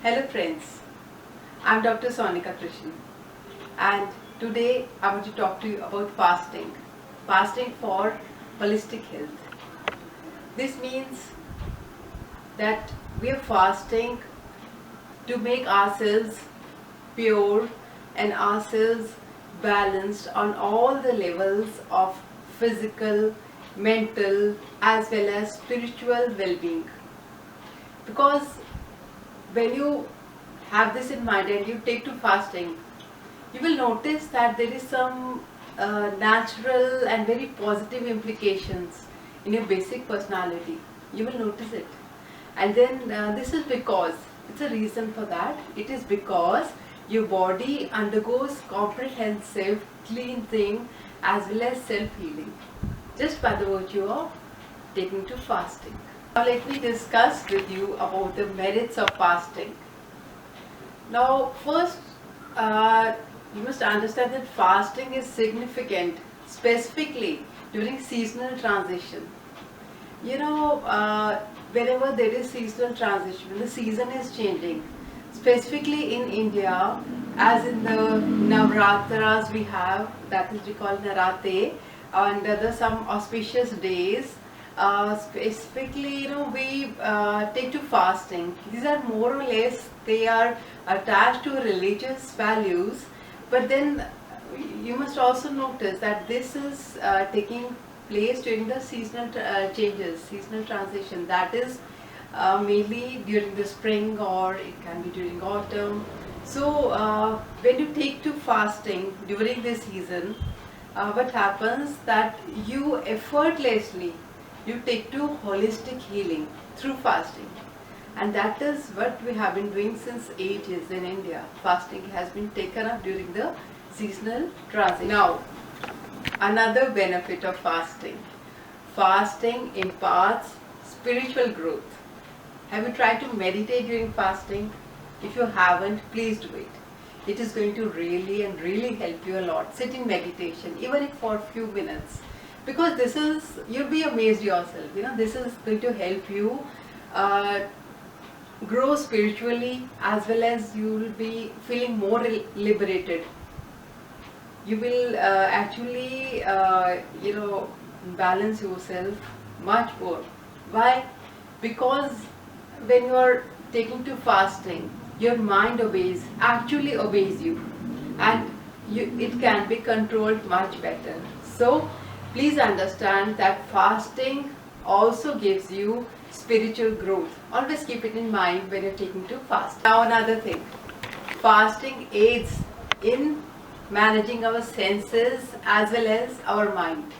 Hello friends, I'm Dr. Sonica Krishan and today I want to talk to you about fasting. Fasting for holistic health. This means that we are fasting to make ourselves pure and ourselves balanced on all the levels of physical, mental as well as spiritual well-being. Because when you have this in mind and you take to fasting, you will notice that there is some natural and very positive implications in your basic personality. You will notice it. And then this is because, it's a reason for that, it is because your body undergoes comprehensive cleansing as well as self-healing just by the virtue of taking to fasting. Now let me discuss with you about the merits of fasting. Now first you must understand that fasting is significant specifically during seasonal transition. Whenever there is seasonal transition, when the season is changing, specifically in India, as in the Navratras we have, that is we call Narate, and other some auspicious days, specifically we take to fasting. These are more or less, they are attached to religious values, but then you must also notice that this is taking place during the seasonal changes, seasonal transition, that is mainly during the spring or it can be during autumn. So when you take to fasting during this season, what happens that you effortlessly you take to holistic healing through fasting, and that is what we have been doing since ages in India. Fasting has been taken up during the seasonal transition. Now another benefit of fasting, fasting imparts spiritual growth. Have you tried to meditate during fasting? If you haven't, please do it. It is going to really help you a lot. Sit in meditation, even if for a few minutes, because this is, you'll be amazed yourself. This is going to help you grow spiritually, as well as you will be feeling more liberated. You will actually balance yourself much more. Why? Because when you are taking to fasting, your mind actually obeys you, and it can be controlled much better. So please understand that fasting also gives you spiritual growth. Always keep it in mind when you're taking to fast. Now another thing, fasting aids in managing our senses as well as our mind.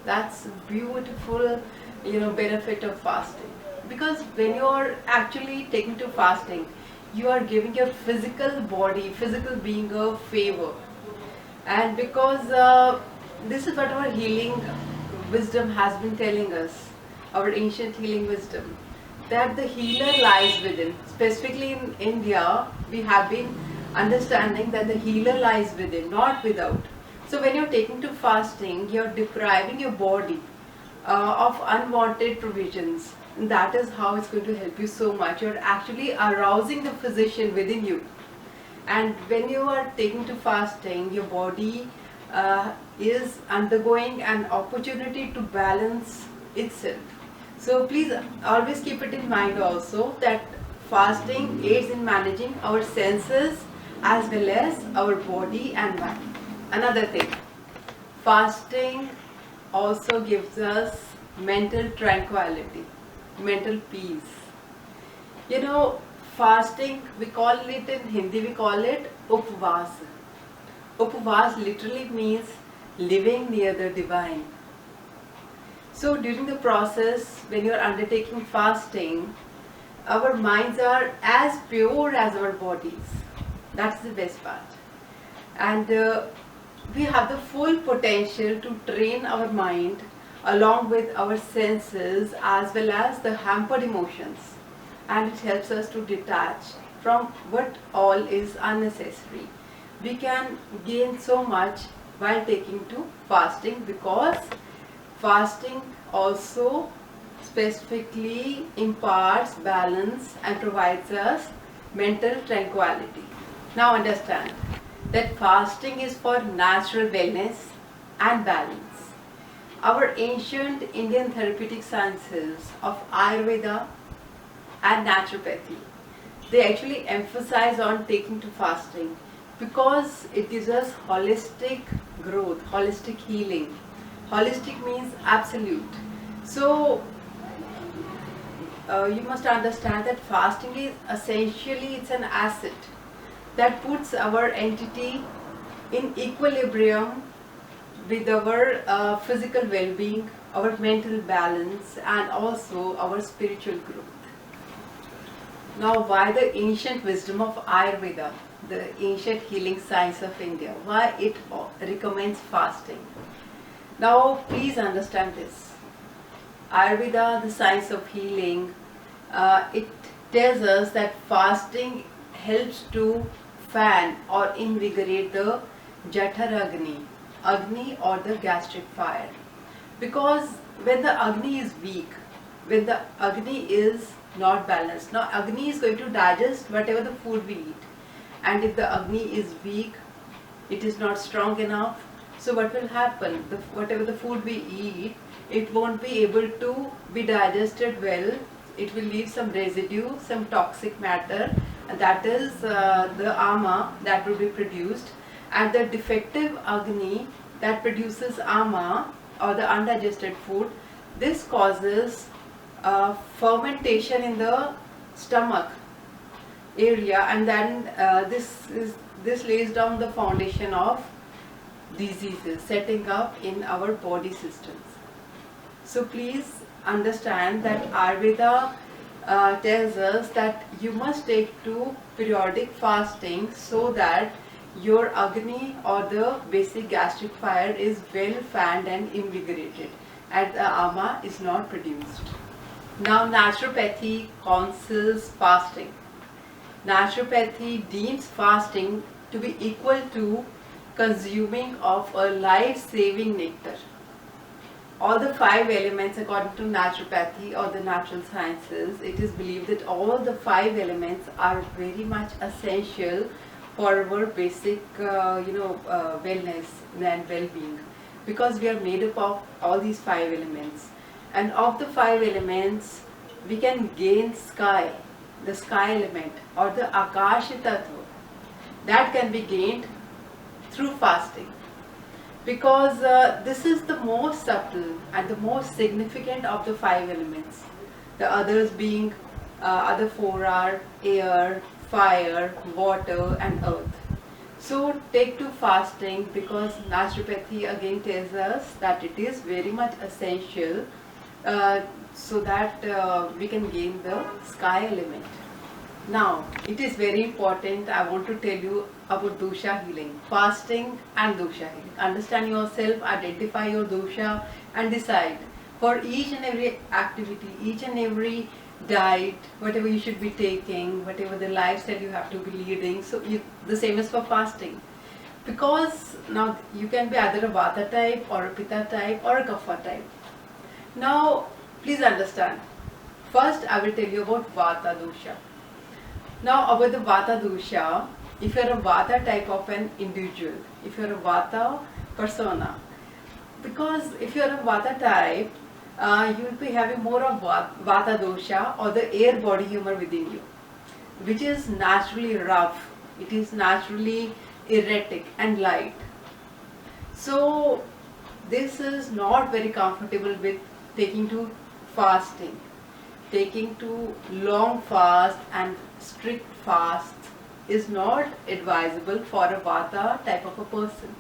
That's beautiful benefit of fasting, because when you're actually taking to fasting, you are giving your physical body, physical being a favor. And because this is what our healing wisdom has been telling us, our ancient healing wisdom, that the healer lies within. Specifically in India, we have been understanding that the healer lies within, not without. So when you're taking to fasting, you're depriving your body of unwanted provisions. And that is how it's going to help you so much. You're actually arousing the physician within you. And when you are taking to fasting, your body is undergoing an opportunity to balance itself. So please always keep it in mind also that fasting aids in managing our senses as well as our body and mind. Another thing, fasting also gives us mental tranquility, mental peace. Fasting, we call it in Hindi, we call it upvas. Upvas literally means living near the divine. So during the process, when you are undertaking fasting, our minds are as pure as our bodies. That's the best part. And we have the full potential to train our mind along with our senses as well as the hampered emotions. And it helps us to detach from what all is unnecessary. We can gain so much while taking to fasting, because fasting also specifically imparts balance and provides us mental tranquility. Now understand that fasting is for natural wellness and balance. Our ancient Indian therapeutic sciences of Ayurveda and Naturopathy, they actually emphasize on taking to fasting because it gives us holistic growth, holistic healing. Holistic means absolute. So you must understand that fasting is essentially it's an asset that puts our entity in equilibrium with our physical well-being, our mental balance, and also our spiritual growth. Now, why the ancient wisdom of Ayurveda, the ancient healing science of India, why it recommends fasting? Now, please understand this. Ayurveda, the science of healing, it tells us that fasting helps to fan or invigorate the Jathar Agni or the gastric fire. Because when the Agni is weak, when the Agni is not balanced, now Agni is going to digest whatever the food we eat. And if the Agni is weak, it is not strong enough, so what will happen? Whatever the food we eat, it won't be able to be digested well. It will leave some residue, some toxic matter, and that is the ama that will be produced. And the defective Agni that produces ama or the undigested food, this causes fermentation in the stomach area, and then this lays down the foundation of diseases setting up in our body systems. So please understand that Ayurveda tells us that you must take to periodic fasting so that your Agni or the basic gastric fire is well fanned and invigorated and the ama is not produced. Now naturopathy counsels fasting. Naturopathy deems fasting to be equal to consuming of a life-saving nectar. All the 5 elements according to naturopathy or the natural sciences, it is believed that all the 5 elements are very much essential for our basic wellness and well-being, because we are made up of all these 5 elements, and of the 5 elements we can gain sky, the sky element or the akashi tattva, that can be gained through fasting, because this is the most subtle and the most significant of the 5 elements. The others being other 4 are air, fire, water and earth. So take to fasting, because naturopathy again tells us that it is very much essential so that we can gain the sky element. Now it is very important, I want to tell you about dosha healing, fasting and dosha healing. Understand yourself, identify your dosha and decide for each and every activity, each and every diet, whatever you should be taking, whatever the lifestyle you have to be leading. So the same is for fasting, because now you can be either a Vata type or a Pitta type or a Kapha type. Now please understand, first I will tell you about Vata dosha. Now about the Vata dosha, if you are a Vata type of an individual, if you are a Vata persona, because if you are a Vata type, you will be having more of Vata dosha or the air body humor within you, which is naturally rough, it is naturally erratic and light. So this is not very comfortable with taking to fasting. Taking to long fast and strict fast is not advisable for a Vata type of a person.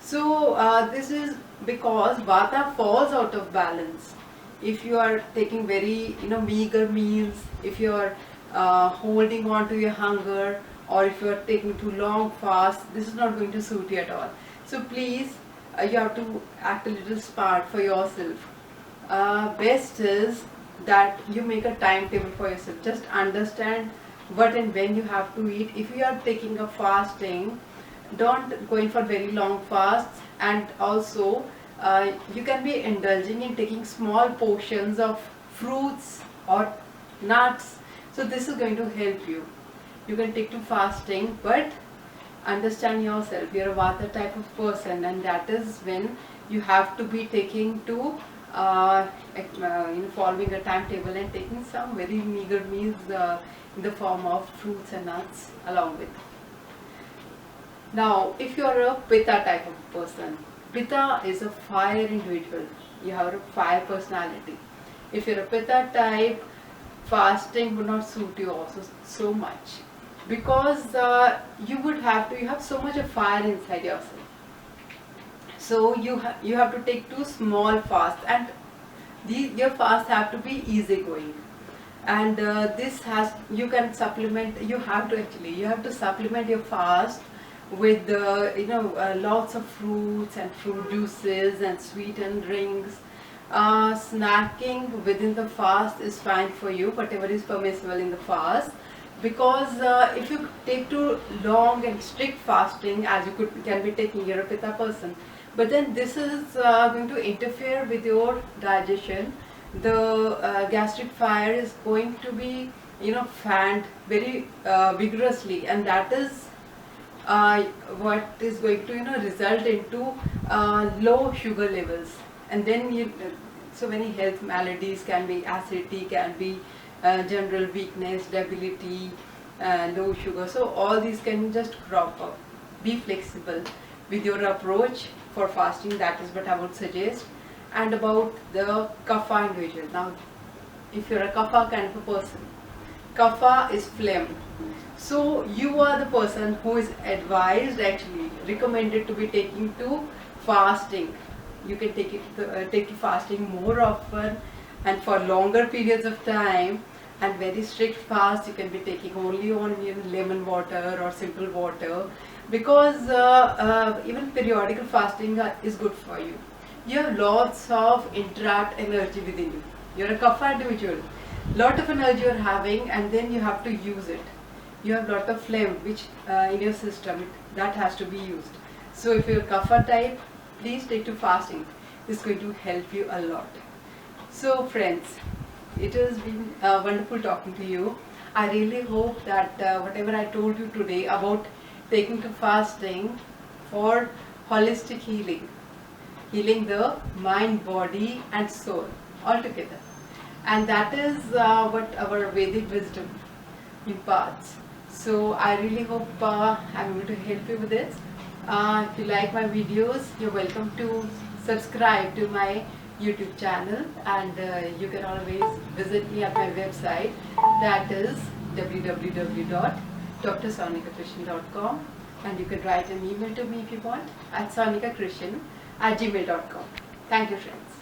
So this is because Vata falls out of balance if you are taking very meager meals, if you are holding on to your hunger, or if you are taking too long fast. This is not going to suit you at all. So please you have to act a little smart for yourself. Best is that you make a timetable for yourself. Just understand what and when you have to eat. If you are taking a fasting, don't go in for very long fasts, and also you can be indulging in taking small portions of fruits or nuts. So this is going to help you. you can take to fasting, but understand yourself. You're a Vata type of person, and that is when you have to be taking to following a timetable and taking some very meager meals in the form of fruits and nuts along with. Now, if you are a Pitta type of person, Pitta is a fire individual. You have a fire personality. If you're a Pitta type, fasting would not suit you also so much, because you have so much of fire inside yourself. So you have to take two small fasts, and your fasts have to be easygoing. And this has you can supplement. You have to supplement your fast with lots of fruits and fruit juices and sweetened drinks. Snacking within the fast is fine for you, whatever is permissible in the fast, because if you take too long and strict fasting, as you can be taking, you're a Pitta person, but then this is going to interfere with your digestion. The gastric fire is going to be fanned very vigorously, and that is what is going to result into low sugar levels, and then so many health maladies can be acidity, can be general weakness, debility, low sugar. So all these can just crop up. Be flexible with your approach for fasting. That is what I would suggest. And about the Kapha individual. Now, if you're a Kapha kind of a person, Kapha is phlegm. So you are the person who is advised, actually recommended, to be taking to fasting. You can take to fasting more often and for longer periods of time, and very strict fast you can be taking only on lemon water or simple water, because even periodical fasting is good for you. You have lots of entrapped energy within you. You're a Kapha individual. Lot of energy you're having, and then you have to use it. You have lot of phlegm which in your system that has to be used. So if you're Kapha type, please take to fasting. It's going to help you a lot. So friends, it has been wonderful talking to you. I really hope that whatever I told you today about taking to fasting for holistic healing the mind, body and soul altogether, and that is what our Vedic wisdom imparts. So I really hope I'm able to help you with this. If you like my videos, you're welcome to subscribe to my YouTube channel, and you can always visit me at my website, that is www.drsonicakrishan.com, and you can write an email to me if you want at sonicakrishan@gmail.com. Thank you, friends.